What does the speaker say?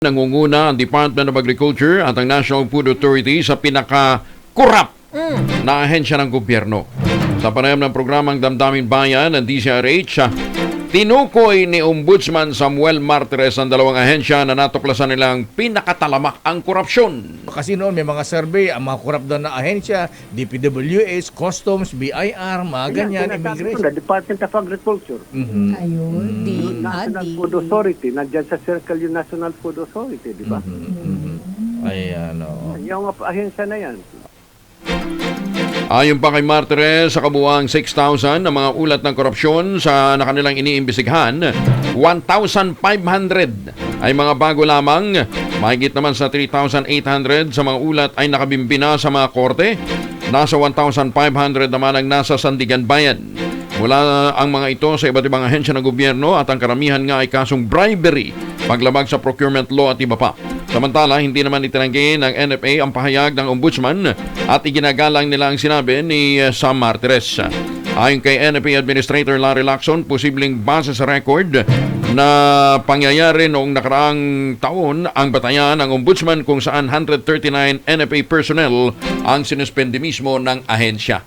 Nangunguna ang Department of Agriculture at ang National Food Authority sa pinaka-kurap na ahensya ng gobyerno. Sa panayam ng programang Damdamin Bayan ng DZRH, tinukoy ni Ombudsman Samuel Martires ang dalawang ahensya na natuklasan nilang pinakatalamak ang korupsyon. Kasi noon may mga survey, ang mga korap daw na ahensya, DPWH, Customs, BIR, mga ganyan, immigration. Department of Agriculture. Ayun, National Food Authority, nandyan sa circle yung National Food Authority, di ba? Ayan, oo. Yung ahensya na yan. Ayon pa kay Martires, sa kabuuang 6,000 na mga ulat ng korupsyon sa kanilang iniimbestigahan, 1,500 ay mga bago lamang. Mahigit naman sa 3,800 sa mga ulat ay nakabimbina sa mga korte. Nasa 1,500 naman ang nasa Sandigan Bayan. Mula ang mga ito sa iba't ibang ahensya ng gobyerno at ang karamihan nga ay kasong bribery, paglabag sa procurement law at iba pa. Samantala, hindi naman itinanggi ng NFA ang pahayag ng Ombudsman at iginagalang nila ang sinabi ni Sam Martires. Ayon kay NFA Administrator Larry Lacson, posibleng base sa record na pangyayari noong nakaraang taon ang batayan ng Ombudsman kung saan 139 NFA personnel ang sinuspende mismo ng ahensya.